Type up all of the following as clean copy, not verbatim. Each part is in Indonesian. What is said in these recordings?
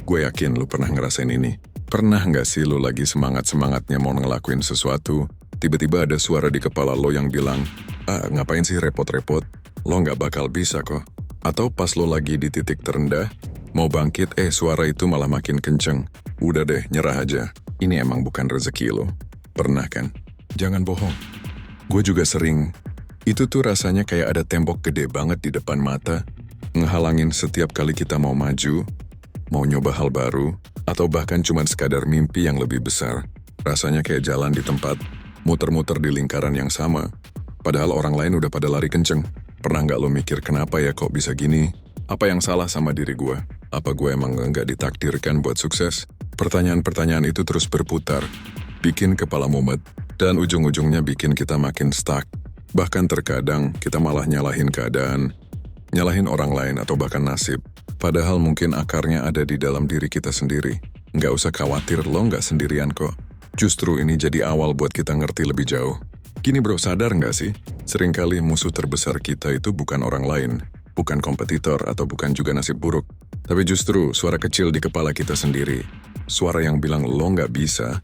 Gue yakin lu pernah ngerasain ini. Pernah nggak sih lu lagi semangat-semangatnya mau ngelakuin sesuatu, tiba-tiba ada suara di kepala lo yang bilang, ngapain sih repot-repot? Lo nggak bakal bisa kok. Atau pas lo lagi di titik terendah, mau bangkit, suara itu malah makin kenceng. Udah deh, nyerah aja. Ini emang bukan rezeki lo. Pernah kan? Jangan bohong. Gue juga sering. Itu tuh rasanya kayak ada tembok gede banget di depan mata, ngehalangin setiap kali kita mau maju, mau nyoba hal baru, atau bahkan cuma sekadar mimpi yang lebih besar. Rasanya kayak jalan di tempat, muter-muter di lingkaran yang sama. Padahal orang lain udah pada lari kenceng. Pernah nggak lo mikir kenapa ya kok bisa gini? Apa yang salah sama diri gue? Apa gue emang nggak ditakdirkan buat sukses? Pertanyaan-pertanyaan itu terus berputar, bikin kepala mumet, dan ujung-ujungnya bikin kita makin stuck. Bahkan terkadang kita malah nyalahin keadaan, nyalahin orang lain atau bahkan nasib. Padahal mungkin akarnya ada di dalam diri kita sendiri. Nggak usah khawatir, lo nggak sendirian kok. Justru ini jadi awal buat kita ngerti lebih jauh. Gini bro, sadar nggak sih? Seringkali musuh terbesar kita itu bukan orang lain, bukan kompetitor atau bukan juga nasib buruk. Tapi justru suara kecil di kepala kita sendiri. Suara yang bilang lo nggak bisa,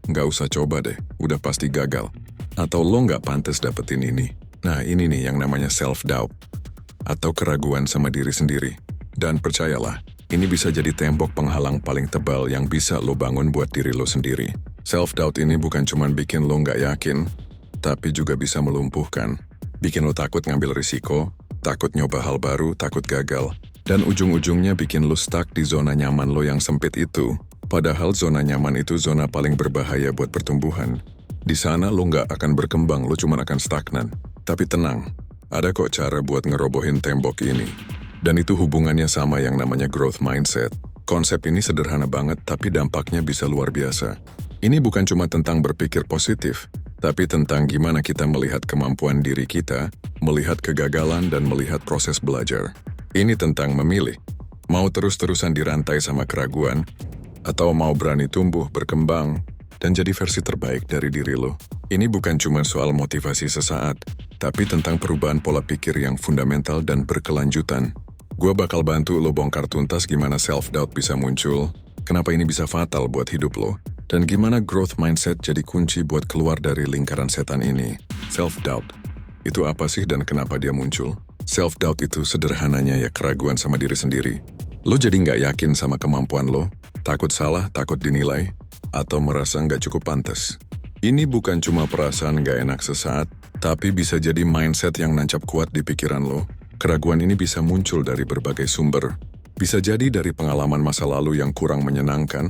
nggak usah coba deh, udah pasti gagal. Atau lo nggak pantas dapetin ini. Nah ini nih yang namanya self-doubt. Atau keraguan sama diri sendiri. Dan percayalah, ini bisa jadi tembok penghalang paling tebal yang bisa lo bangun buat diri lo sendiri. Self-doubt ini bukan cuma bikin lo nggak yakin, tapi juga bisa melumpuhkan. Bikin lo takut ngambil risiko, takut nyoba hal baru, takut gagal. Dan ujung-ujungnya bikin lo stuck di zona nyaman lo yang sempit itu. Padahal zona nyaman itu zona paling berbahaya buat pertumbuhan. Di sana lo nggak akan berkembang, lo cuma akan stagnan. Tapi tenang, ada kok cara buat ngerobohin tembok ini. Dan itu hubungannya sama yang namanya growth mindset. Konsep ini sederhana banget, tapi dampaknya bisa luar biasa. Ini bukan cuma tentang berpikir positif, tapi tentang gimana kita melihat kemampuan diri kita, melihat kegagalan, dan melihat proses belajar. Ini tentang memilih. Mau terus-terusan dirantai sama keraguan, atau mau berani tumbuh, berkembang, dan jadi versi terbaik dari diri lo. Ini bukan cuma soal motivasi sesaat, tapi tentang perubahan pola pikir yang fundamental dan berkelanjutan. Gue bakal bantu lo bongkar tuntas gimana self-doubt bisa muncul, kenapa ini bisa fatal buat hidup lo, dan gimana growth mindset jadi kunci buat keluar dari lingkaran setan ini. Self-doubt, itu apa sih dan kenapa dia muncul? Self-doubt itu sederhananya ya keraguan sama diri sendiri. Lo jadi nggak yakin sama kemampuan lo, takut salah, takut dinilai, atau merasa nggak cukup pantas. Ini bukan cuma perasaan nggak enak sesaat, tapi bisa jadi mindset yang nancap kuat di pikiran lo. Keraguan ini bisa muncul dari berbagai sumber. Bisa jadi dari pengalaman masa lalu yang kurang menyenangkan.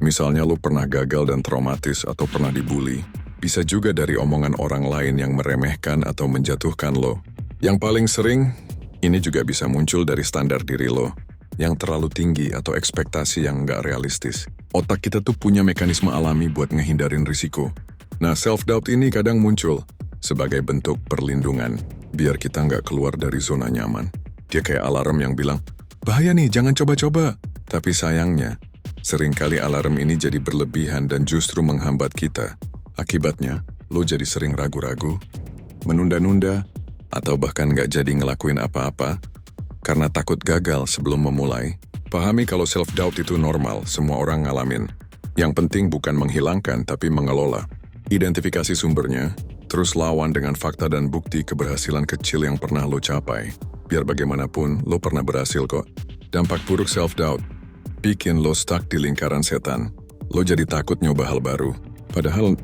Misalnya lo pernah gagal dan traumatis atau pernah dibully. Bisa juga dari omongan orang lain yang meremehkan atau menjatuhkan lo. Yang paling sering, ini juga bisa muncul dari standar diri lo yang terlalu tinggi atau ekspektasi yang nggak realistis. Otak kita tuh punya mekanisme alami buat ngehindarin risiko. Nah, self-doubt ini kadang muncul sebagai bentuk perlindungan, biar kita nggak keluar dari zona nyaman. Dia kayak alarm yang bilang, bahaya nih, jangan coba-coba. Tapi sayangnya, seringkali alarm ini jadi berlebihan dan justru menghambat kita. Akibatnya, lo jadi sering ragu-ragu, menunda-nunda, atau bahkan nggak jadi ngelakuin apa-apa, karena takut gagal sebelum memulai. Pahami kalau self-doubt itu normal, semua orang ngalamin. Yang penting bukan menghilangkan, tapi mengelola. Identifikasi sumbernya, terus lawan dengan fakta dan bukti keberhasilan kecil yang pernah lo capai. Biar bagaimanapun, lo pernah berhasil kok. Dampak buruk self-doubt, bikin lo stuck di lingkaran setan. Lo jadi takut nyoba hal baru. Padahal,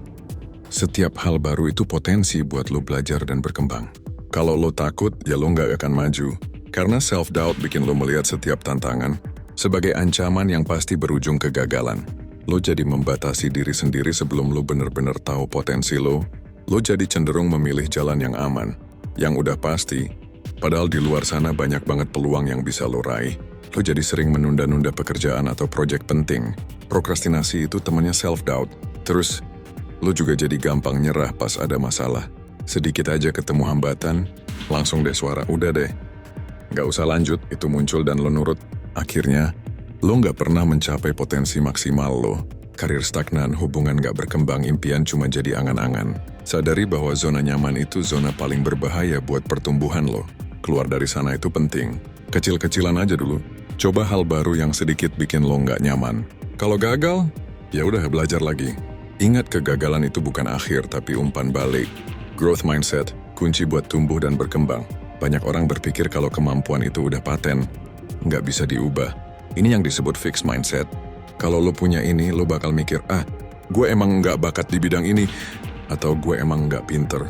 setiap hal baru itu potensi buat lo belajar dan berkembang. Kalau lo takut, ya lo nggak akan maju. Karena self-doubt bikin lo melihat setiap tantangan sebagai ancaman yang pasti berujung kegagalan. Lo jadi membatasi diri sendiri sebelum lo bener-bener tahu potensi lo. Lo jadi cenderung memilih jalan yang aman, yang udah pasti. Padahal di luar sana banyak banget peluang yang bisa lo raih. Lo jadi sering menunda-nunda pekerjaan atau proyek penting. Prokrastinasi itu temannya self-doubt. Terus, lo juga jadi gampang nyerah pas ada masalah. Sedikit aja ketemu hambatan, langsung deh suara, udah deh. Nggak usah lanjut, itu muncul dan lo nurut. Akhirnya, lo nggak pernah mencapai potensi maksimal lo. Karir stagnan, hubungan nggak berkembang, impian cuma jadi angan-angan. Sadari bahwa zona nyaman itu zona paling berbahaya buat pertumbuhan lo. Keluar dari sana itu penting. Kecil-kecilan aja dulu. Coba hal baru yang sedikit bikin lo nggak nyaman. Kalau gagal, ya udah belajar lagi. Ingat kegagalan itu bukan akhir tapi umpan balik. Growth mindset, kunci buat tumbuh dan berkembang. Banyak orang berpikir kalau kemampuan itu udah paten, nggak bisa diubah. Ini yang disebut fixed mindset. Kalau lo punya ini, lo bakal mikir, gue emang nggak bakat di bidang ini, atau gue emang nggak pinter.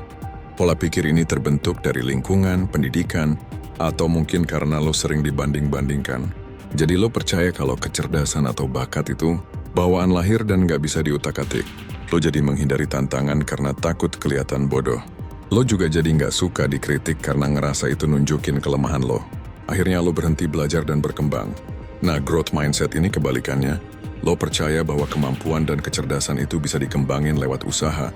Pola pikir ini terbentuk dari lingkungan, pendidikan, atau mungkin karena lo sering dibanding-bandingkan. Jadi lo percaya kalau kecerdasan atau bakat itu bawaan lahir dan nggak bisa diutak-atik. Lo jadi menghindari tantangan karena takut kelihatan bodoh. Lo juga jadi nggak suka dikritik karena ngerasa itu nunjukin kelemahan lo. Akhirnya lo berhenti belajar dan berkembang. Nah, growth mindset ini kebalikannya. Lo percaya bahwa kemampuan dan kecerdasan itu bisa dikembangin lewat usaha,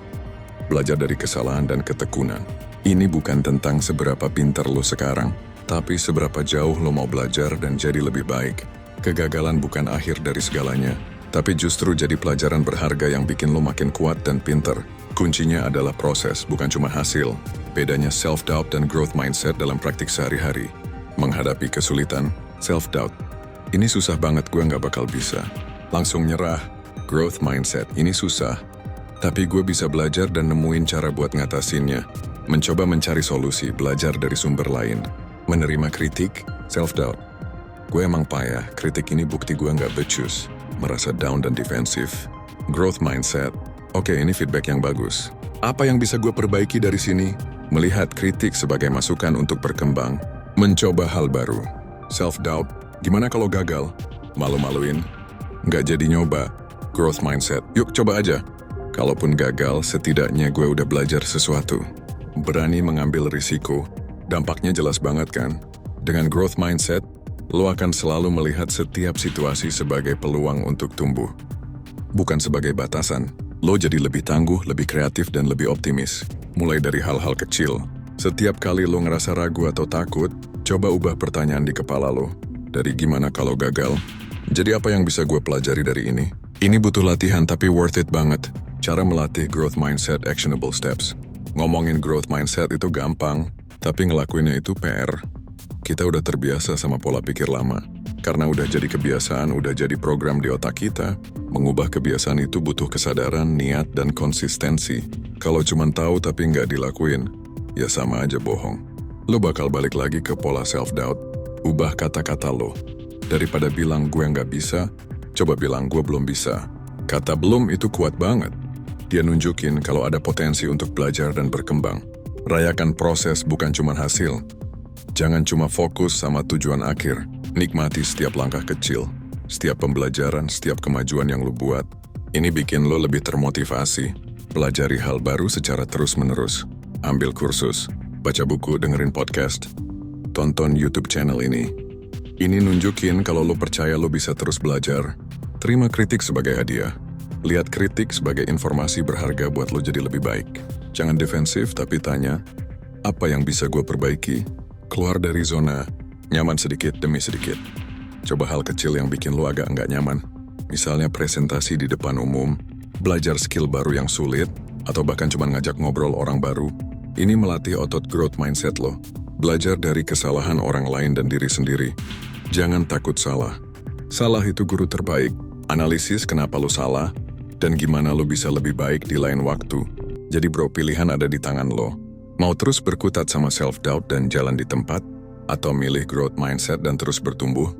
belajar dari kesalahan dan ketekunan. Ini bukan tentang seberapa pintar lo sekarang, tapi seberapa jauh lo mau belajar dan jadi lebih baik. Kegagalan bukan akhir dari segalanya, tapi justru jadi pelajaran berharga yang bikin lo makin kuat dan pintar. Kuncinya adalah proses, bukan cuma hasil. Bedanya self-doubt dan growth mindset dalam praktik sehari-hari. Menghadapi kesulitan, self-doubt. Ini susah banget, gue nggak bakal bisa. Langsung nyerah. Growth mindset, ini susah. Tapi gue bisa belajar dan nemuin cara buat ngatasinnya. Mencoba mencari solusi, belajar dari sumber lain. Menerima kritik, self-doubt. Gue emang payah, kritik ini bukti gue nggak becus. Merasa down dan defensif. Growth mindset. Oke, ini feedback yang bagus. Apa yang bisa gue perbaiki dari sini? Melihat kritik sebagai masukan untuk berkembang. Mencoba hal baru. Self-doubt. Gimana kalau gagal? Malu-maluin? Nggak jadi nyoba. Growth mindset. Yuk coba aja. Kalaupun gagal, setidaknya gue udah belajar sesuatu. Berani mengambil risiko. Dampaknya jelas banget kan? Dengan growth mindset, lo akan selalu melihat setiap situasi sebagai peluang untuk tumbuh. Bukan sebagai batasan. Lo jadi lebih tangguh, lebih kreatif, dan lebih optimis. Mulai dari hal-hal kecil. Setiap kali lo ngerasa ragu atau takut, coba ubah pertanyaan di kepala lo. Dari gimana kalau gagal? Jadi apa yang bisa gue pelajari dari ini? Ini butuh latihan tapi worth it banget. Cara melatih growth mindset actionable steps. Ngomongin growth mindset itu gampang, tapi ngelakuinnya itu PR. Kita udah terbiasa sama pola pikir lama. Karena udah jadi kebiasaan, udah jadi program di otak kita, mengubah kebiasaan itu butuh kesadaran, niat, dan konsistensi. Kalau cuma tahu tapi nggak dilakuin, ya sama aja bohong. Lo bakal balik lagi ke pola self-doubt. Ubah kata-kata lo. Daripada bilang gue nggak bisa, coba bilang gue belum bisa. Kata belum itu kuat banget. Dia nunjukin kalau ada potensi untuk belajar dan berkembang. Rayakan proses bukan cuma hasil. Jangan cuma fokus sama tujuan akhir. Nikmati setiap langkah kecil, setiap pembelajaran, setiap kemajuan yang lo buat. Ini bikin lo lebih termotivasi. Pelajari hal baru secara terus-menerus. Ambil kursus, baca buku, dengerin podcast. Tonton YouTube channel ini. Ini nunjukin kalau lo percaya lo bisa terus belajar. Terima kritik sebagai hadiah. Lihat kritik sebagai informasi berharga buat lo jadi lebih baik. Jangan defensif tapi tanya, apa yang bisa gue perbaiki? Keluar dari zona nyaman sedikit demi sedikit. Coba hal kecil yang bikin lo agak nggak nyaman. Misalnya presentasi di depan umum, belajar skill baru yang sulit, atau bahkan cuma ngajak ngobrol orang baru. Ini melatih otot growth mindset lo. Belajar dari kesalahan orang lain dan diri sendiri. Jangan takut salah. Salah itu guru terbaik. Analisis kenapa lo salah, dan gimana lo bisa lebih baik di lain waktu. Jadi bro, pilihan ada di tangan lo. Mau terus berkutat sama self-doubt dan jalan di tempat, atau milih growth mindset dan terus bertumbuh?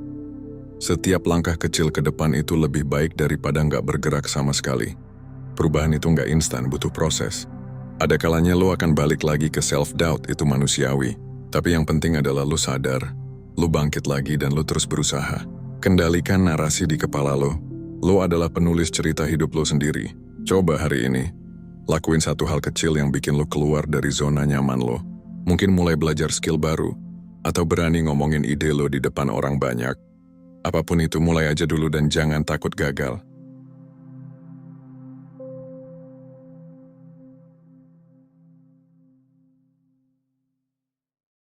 Setiap langkah kecil ke depan itu lebih baik daripada nggak bergerak sama sekali. Perubahan itu nggak instan, butuh proses. Ada kalanya lo akan balik lagi ke self-doubt, itu manusiawi. Tapi yang penting adalah lo sadar, lo bangkit lagi dan lo terus berusaha. Kendalikan narasi di kepala lo. Lo adalah penulis cerita hidup lo sendiri. Coba hari ini, lakuin satu hal kecil yang bikin lo keluar dari zona nyaman lo. Mungkin mulai belajar skill baru, atau berani ngomongin ide lo di depan orang banyak. Apapun itu, mulai aja dulu dan jangan takut gagal.